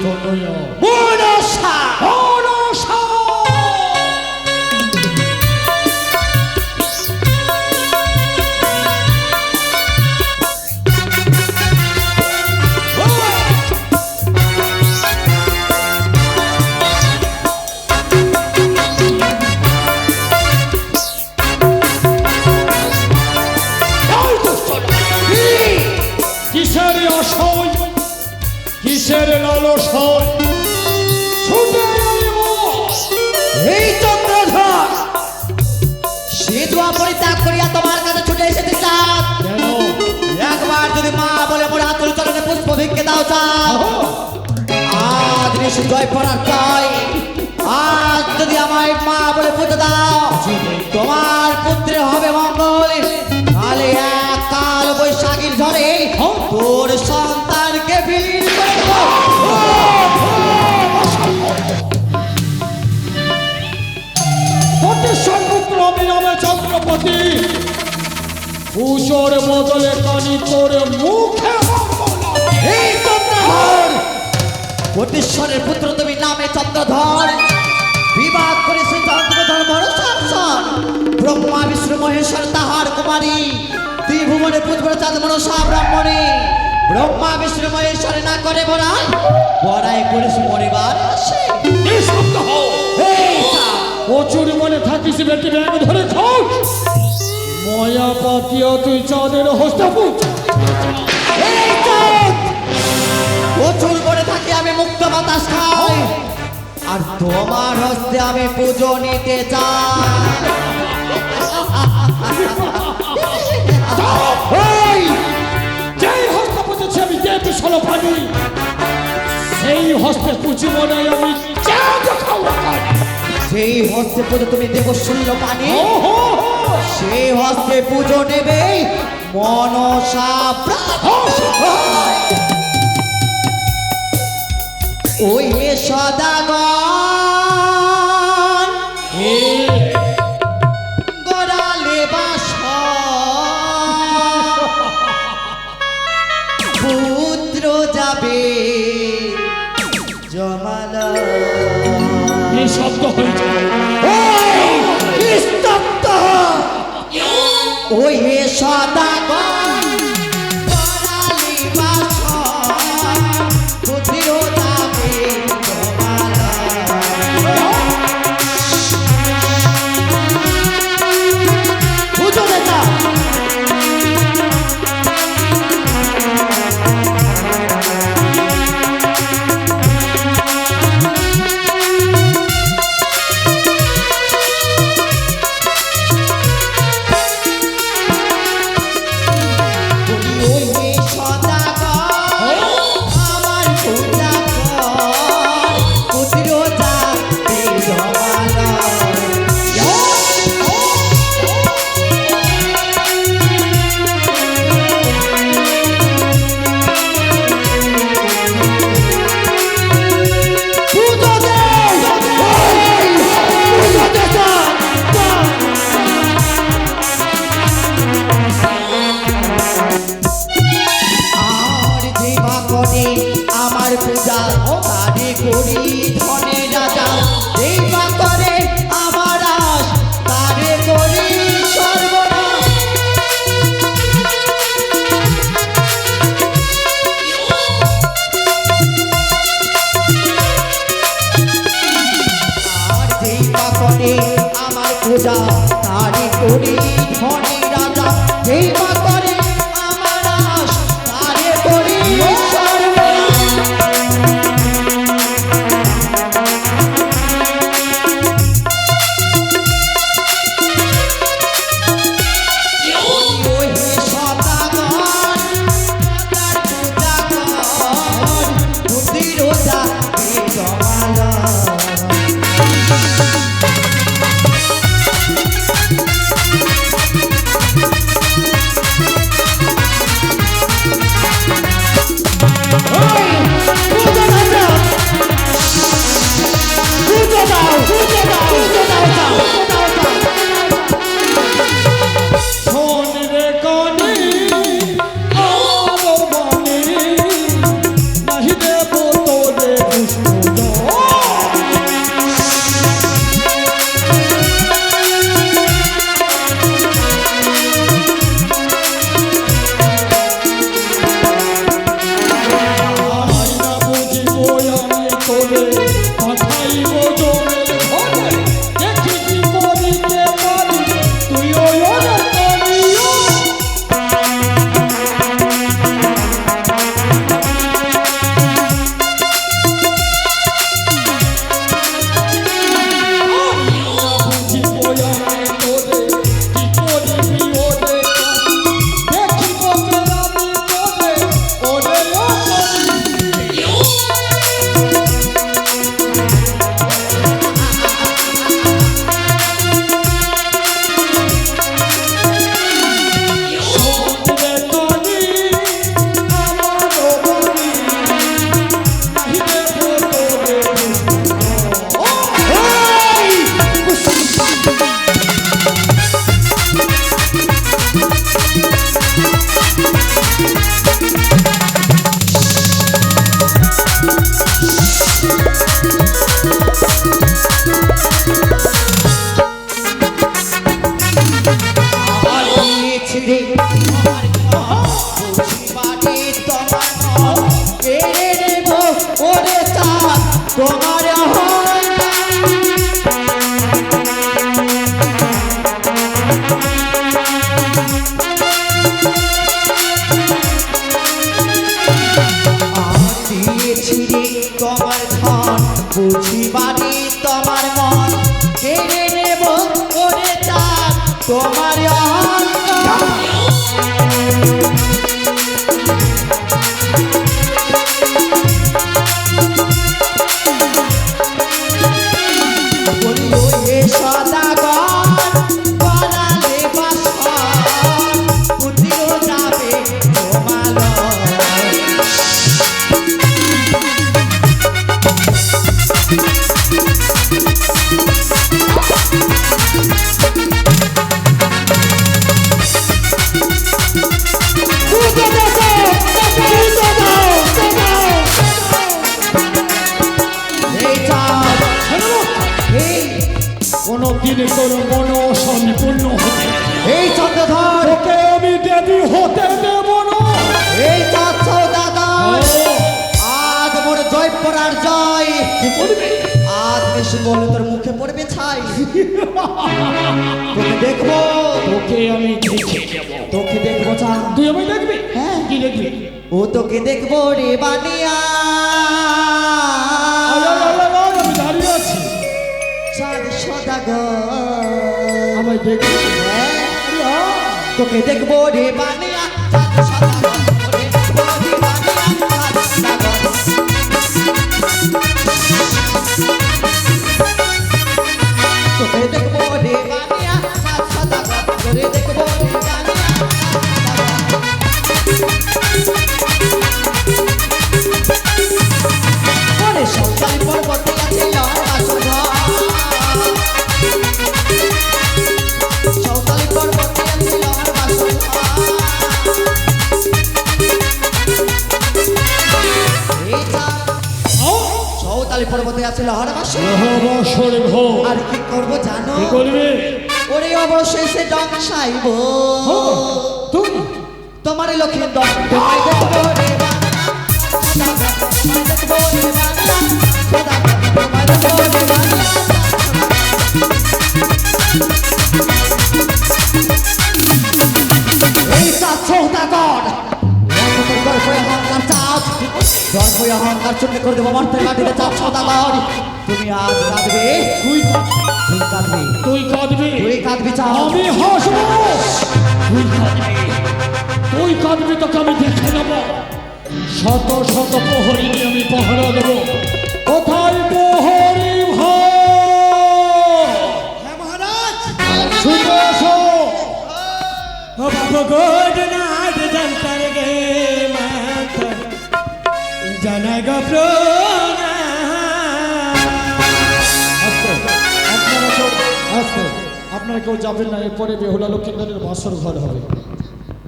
তনয়া মনসা মনসা কিসের আশয় কিসের লালসায় ছুটে আইব এই চন্দ্রধর সে দোয়া পরিত্যাগ করিয়া তোমার কাছে ছুটে এসেছি চাঁদ। কেন একবার যদি মা বলে মোর আতুল চরণে পুষ্প ভিক্ষে দাও চাঁদ। আজ নিশি জয় পড়ার চাই। আজ যদি আমায় মা বলে পুজো দাও তোমার পুত্রে হবে মঙ্গল। কালে এক কাল বৈশাখীর ঝড়ে তোর সন্তানকে বিলীন করে দেব। কোটেশ্বর পুত্র আমি নামে চন্দ্রপতি পুজোর বদলে কানি তোর মুখে এই চন্দ্রধর কোটেশ্বরের পুত্র তুমি নামে চন্দ্রধর বিবাদ করে সেই চন্দ্রধর বড় শাসন। ব্রহ্মা বিষ্ণু মহেশ্বর তাহার কুমারী ত্রিভুবনে পুজবর চাঁদ মনসা ব্রাহ্মণী। ব্রহ্মা বিষ্ণু মহেশ্বরে না করে বড়াই বড়াই করিস পরিবার আসে। নিঃশব্দ হও প্রচুর মনে থাকিস বেটি ব্যাগ ধরে খাস ময়া পাতিয়া তুই চাঁদের হস্তপুত এই চাঁদ প্রচুর করে থাকি আমি মুক্ত বাতাস খাই আর তোমার হস্তে আমি পুজো নিতে চাই। যেই হস্তে পুজেছে আমি দেবী ষোলো পানি সেই হস্তে পুজি মনে আমি চাঁদ খাওয়া খাই সেই হস্তে পুজো তুমি দেব শূন্য পানি সেই হস্তে পুজো নেবে মনসা ওই সদাগর গড়ালে বাস পুত্র যাবে জমালা শব্দ হয়েছে ওই সদাগর গড়ালে বাস পুত্র যাবে জমালা। পুজো নেতা আমার পূজা তারে করি ধনে রাজা এই পাতরে আমার আস তারে করি সর্বনাশ। আর যেই পাতরে আমার পূজা তারে করি ধনে রাজা এই পাতরে আমার আস তারে করি প্রতিবারই তোমার মন কেড়ে নেব করে চাঁদ তোমার অহংকার। বলিও এ সদাগর বানালে বাসর পুতিও যাবে তোমার। এই চাঁদ এই কোনো দিনে কোনো মনস্বামী পূর্ণ হতে এই চন্দ্রধর তোকে আমি দেবী হতে দেব না। এই চাঁদ সৌদাগর আজ মোর জয় পড়ার জয় কি করবে? আজ বেশি বলে তোর মুখে পড়বে ছাই। তোকে দেখবো তোকে আমি দেখে দেব। তোকে দেখবো চাঁদ তুই আমি দেখবি? হ্যাঁ। কি দেখবি? ও তোকে দেখবো রে বানিয়া আমি দাঁড়িয়ে আছি, চাঁদ সদাগর আমায় দেখবি? হ্যাঁ, আরে আ। তোকে দেখবো রে বানিয়া চাঁদ সদাগর তোকে দেখবো রে বানিয়া চাঁদ সদাগর। তোকে দেখবো রে বানিয়া চাঁদ সদাগর তোকে দেখবো রে বানিয়া ওরে সকাল পর্বতে আছে লহর বাসর সকাল পর্বতে আছে লহর বাসর এই চাঁদ সৌতালি পর্বতে আছে লহর বাসর রহবসর ঘর। আর কি করবো জানো কি করবি? ওরে অবশেষে ডংসাইব তুই তোমার লক্ষ্মীন্দর তোমায় দেখবো রে বাংলা তোমায় দেখবো রে বাংলা তোমায় দেখবো রে বাংলা। এই চাঁদ সৌদাগর গর্ব অহংকার চাঁদ গর্ব অহংকার চূর্ণ করে দেবো মর্তের মাটিতে চাঁদ সৌদাগর। তুমি আজ কাঁদবে তুই তুই কাঁদবি তুই কাঁদবি, তুই কাঁদবি চাঁদ আমি হাসবো। তুই কাঁদবি, তুই কাঁদবি, তোকে আমি দেখে নেব। শত শত প্রহরী নিয়ে আমি পাহারা দেবো। কোথায় প্রহরী ভাই? হ্যাঁ মহারাজ। ছুটে এসো। ও বাবু গোড নাট জন্তার গে মাতা জানাই গো আস্তে, আপনারা কেউ আস্তে, আপনারা কেউ যাবেন না। এরপরে বেহুলা লক্ষিন্দরের বাসর ঘর হবে।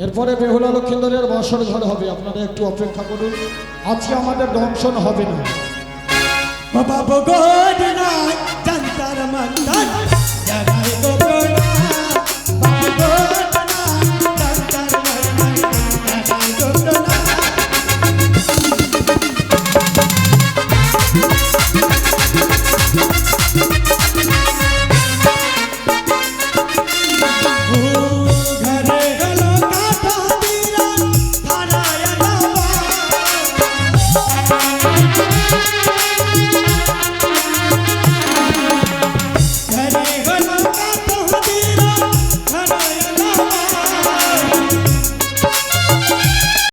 এরপরে বেহুলা লক্ষিন্দরের বাসর ঘর হবে। আপনারা একটু অপেক্ষা করুন, আজকে আমাদের দংশন হবে না। ও বাবু গোড নাট জন্তার মাতা